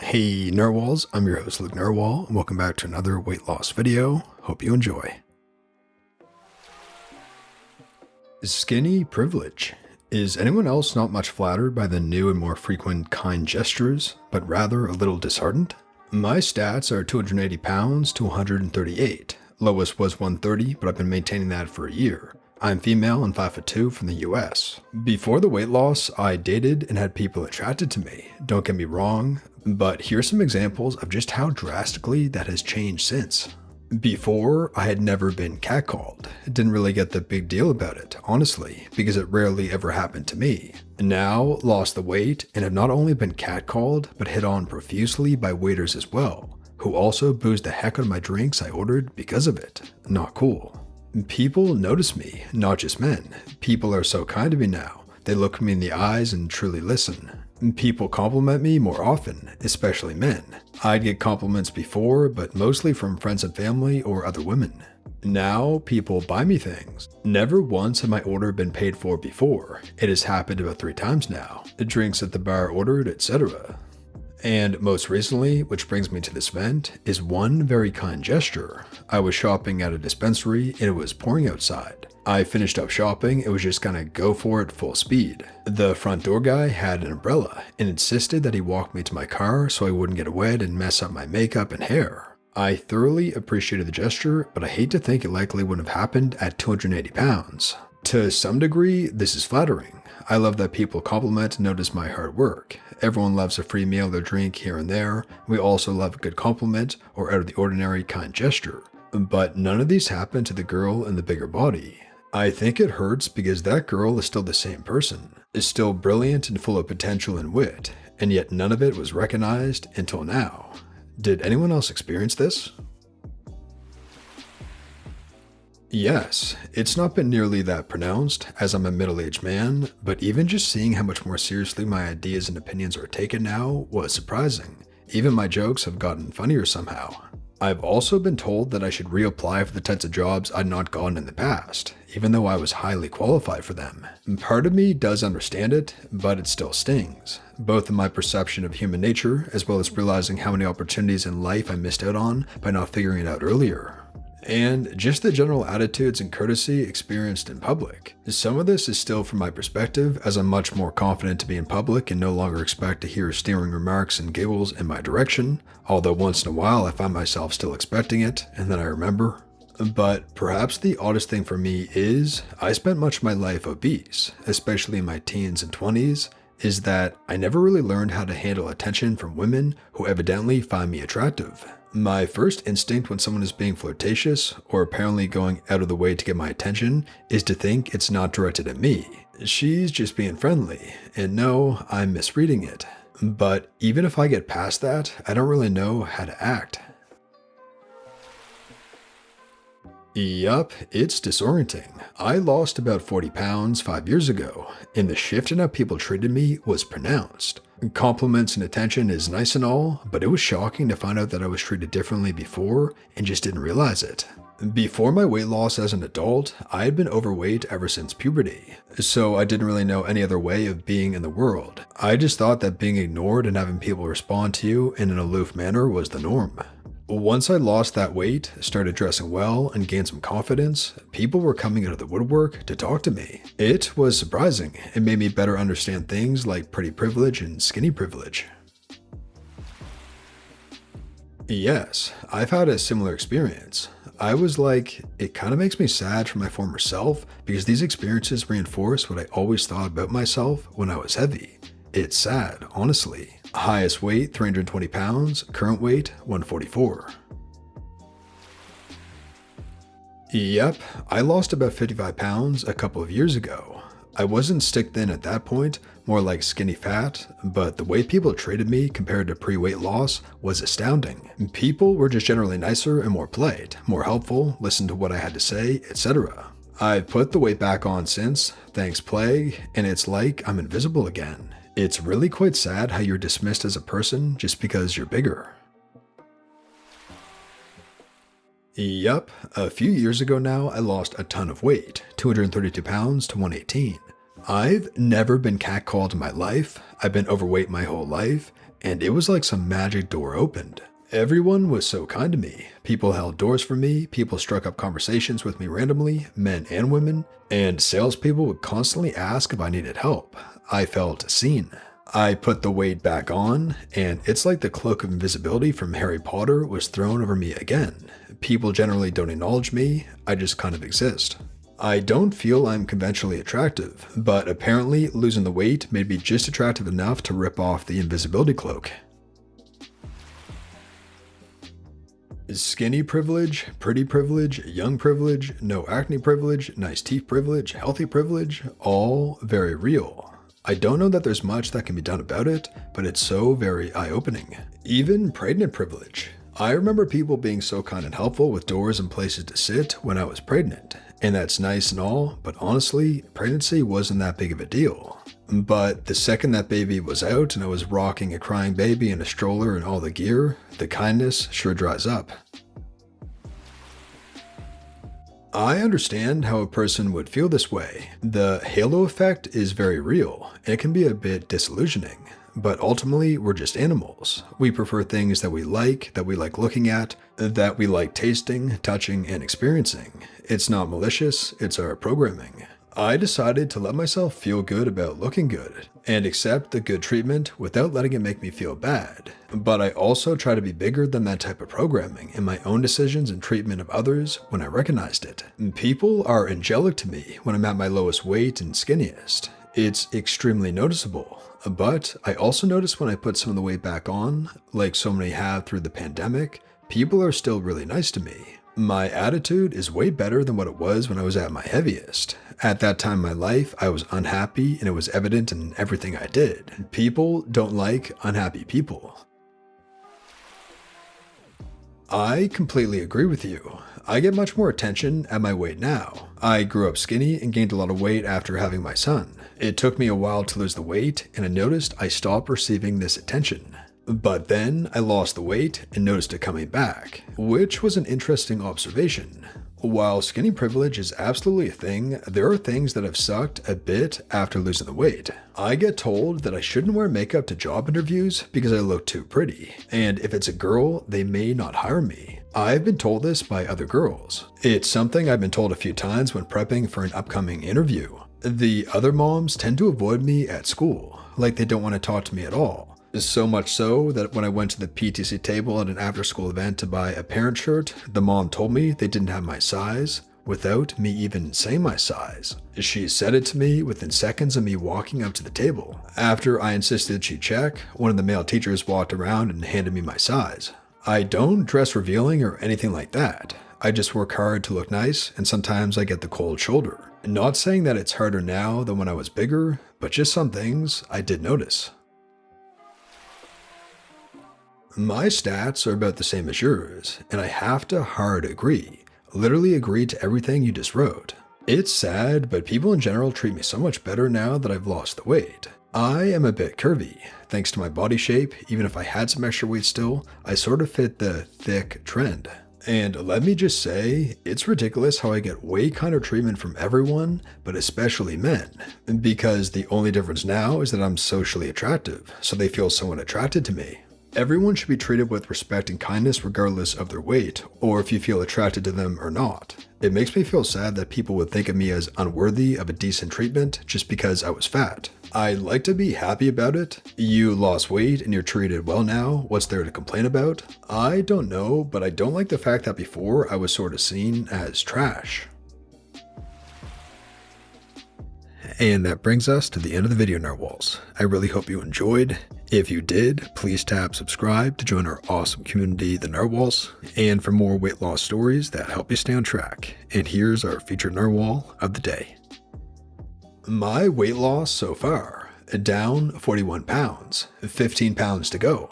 Hey Narwhals, I'm your host Luke Narwhal, and welcome back to another weight loss video. Hope you enjoy. Skinny privilege. Is anyone else not much flattered by the new and more frequent kind gestures, but rather a little disheartened? My stats are 280 pounds to 138. Lowest was 130, but I've been maintaining that for a year. I'm female and 5'2" from the US. Before the weight loss, I dated and had people attracted to me. Don't get me wrong, but here's some examples of just how drastically that has changed since. Before, I had never been catcalled. Didn't really get the big deal about it, honestly, because it rarely ever happened to me. Now, lost the weight and have not only been catcalled, but hit on profusely by waiters as well, who also boozed the heck out of my drinks I ordered because of it. Not cool. People notice me, not just men. People are so kind to me now. They look me in the eyes and truly listen. People compliment me more often, especially men. I'd get compliments before, but mostly from friends and family or other women. Now, people buy me things. Never once had my order been paid for before. It has happened about 3 times now. The drinks at the bar ordered, etc. And most recently, which brings me to this event, is one very kind gesture. I was shopping at a dispensary and it was pouring outside. I finished up shopping and was just gonna go for it full speed. The front door guy had an umbrella and insisted that he walk me to my car so I wouldn't get wet and mess up my makeup and hair. I thoroughly appreciated the gesture, but I hate to think it likely wouldn't have happened at 280 pounds. To some degree, this is flattering. I love that people compliment and notice my hard work. Everyone loves a free meal or drink here and there. We also love a good compliment or out of the ordinary kind gesture. But none of these happen to the girl in the bigger body. I think it hurts because that girl is still the same person, is still brilliant and full of potential and wit, and yet none of it was recognized until now. Did anyone else experience this? Yes, it's not been nearly that pronounced as I'm a middle-aged man, but even just seeing how much more seriously my ideas and opinions are taken now was surprising. Even my jokes have gotten funnier somehow. I've also been told that I should reapply for the types of jobs I'd not gotten in the past, even though I was highly qualified for them. Part of me does understand it, but it still stings, both in my perception of human nature as well as realizing how many opportunities in life I missed out on by not figuring it out earlier. And just the general attitudes and courtesy experienced in public. Some of this is still from my perspective, as I'm much more confident to be in public and no longer expect to hear sneering remarks and giggles in my direction, although once in a while I find myself still expecting it, and then I remember. But perhaps the oddest thing for me is, I spent much of my life obese, especially in my teens and 20s, is that I never really learned how to handle attention from women who evidently find me attractive. My first instinct when someone is being flirtatious or apparently going out of the way to get my attention is to think it's not directed at me. She's just being friendly, and no, I'm misreading it. But even if I get past that, I don't really know how to act. Yup, it's disorienting. I lost about 40 pounds 5 years ago, and the shift in how people treated me was pronounced. Compliments and attention is nice and all, but it was shocking to find out that I was treated differently before and just didn't realize it. Before my weight loss as an adult, I had been overweight ever since puberty, so I didn't really know any other way of being in the world. I just thought that being ignored and having people respond to you in an aloof manner was the norm. Once I lost that weight, started dressing well, and gained some confidence, people were coming out of the woodwork to talk to me. It was surprising. It made me better understand things like pretty privilege and skinny privilege. Yes, I've had a similar experience. I was like, it kind of makes me sad for my former self because these experiences reinforce what I always thought about myself when I was heavy. It's sad, honestly. Highest weight, 320 pounds. Current weight, 144. Yep, I lost about 55 pounds a couple of years ago. I wasn't stick thin at that point, more like skinny fat, but the way people treated me compared to pre-weight loss was astounding. People were just generally nicer and more polite, more helpful, listened to what I had to say, etc. I've put the weight back on since, thanks plague, and it's like I'm invisible again. It's really quite sad how you're dismissed as a person just because you're bigger. Yup, a few years ago now I lost a ton of weight, 232 pounds to 118. I've never been catcalled in my life. I've been overweight my whole life, and it was like some magic door opened. Everyone was so kind to me. People held doors for me, people struck up conversations with me randomly, men and women, and salespeople would constantly ask if I needed help. I felt seen. I put the weight back on, and it's like the cloak of invisibility from Harry Potter was thrown over me again. People generally don't acknowledge me, I just kind of exist. I don't feel I'm conventionally attractive, but apparently losing the weight made me just attractive enough to rip off the invisibility cloak. Skinny privilege, pretty privilege, young privilege, no acne privilege, nice teeth privilege, healthy privilege, all very real. I don't know that there's much that can be done about it, but it's so very eye-opening. Even pregnant privilege. I remember people being so kind and helpful with doors and places to sit when I was pregnant, and that's nice and all, but honestly, pregnancy wasn't that big of a deal. But the second that baby was out and I was rocking a crying baby in a stroller and all the gear, the kindness sure dries up. I understand how a person would feel this way. The halo effect is very real, and it can be a bit disillusioning. But ultimately, we're just animals. We prefer things that we like looking at, that we like tasting, touching, and experiencing. It's not malicious, it's our programming. I decided to let myself feel good about looking good, and accept the good treatment without letting it make me feel bad. But I also try to be bigger than that type of programming in my own decisions and treatment of others when I recognized it. People are angelic to me when I'm at my lowest weight and skinniest. It's extremely noticeable. But I also notice when I put some of the weight back on, like so many have through the pandemic, people are still really nice to me. My attitude is way better than what it was when I was at my heaviest. At that time in my life, I was unhappy and it was evident in everything I did. People don't like unhappy people. I completely agree with you. I get much more attention at my weight now. I grew up skinny and gained a lot of weight after having my son. It took me a while to lose the weight, and I noticed I stopped receiving this attention. But then I lost the weight and noticed it coming back, which was an interesting observation. While skinny privilege is absolutely a thing, there are things that have sucked a bit after losing the weight. I get told that I shouldn't wear makeup to job interviews because I look too pretty, and if it's a girl, they may not hire me. I've been told this by other girls. It's something I've been told a few times when prepping for an upcoming interview. The other moms tend to avoid me at school, like they don't want to talk to me at all. So much so that when I went to the PTC table at an after-school event to buy a parent shirt, the mom told me they didn't have my size, without me even saying my size. She said it to me within seconds of me walking up to the table. After I insisted she check, one of the male teachers walked around and handed me my size. I don't dress revealing or anything like that. I just work hard to look nice, and sometimes I get the cold shoulder. Not saying that it's harder now than when I was bigger, but just some things I did notice. My stats are about the same as yours, and I have to hard agree. Literally agree to everything you just wrote. It's sad, but people in general treat me so much better now that I've lost the weight. I am a bit curvy. Thanks to my body shape, even if I had some extra weight still, I sort of fit the thick trend. And let me just say, it's ridiculous how I get way kinder treatment from everyone, but especially men. Because the only difference now is that I'm socially attractive, so they feel somewhat attracted to me. Everyone should be treated with respect and kindness regardless of their weight, or if you feel attracted to them or not. It makes me feel sad that people would think of me as unworthy of a decent treatment just because I was fat. I like to be happy about it. You lost weight and you're treated well now, what's there to complain about? I don't know, but I don't like the fact that before I was sort of seen as trash. And that brings us to the end of the video, Narwhals. I really hope you enjoyed. If you did, please tap subscribe to join our awesome community, the Narwhals, and for more weight loss stories that help you stay on track. And here's our featured Narwhal of the day. My weight loss so far, down 41 pounds, 15 pounds to go.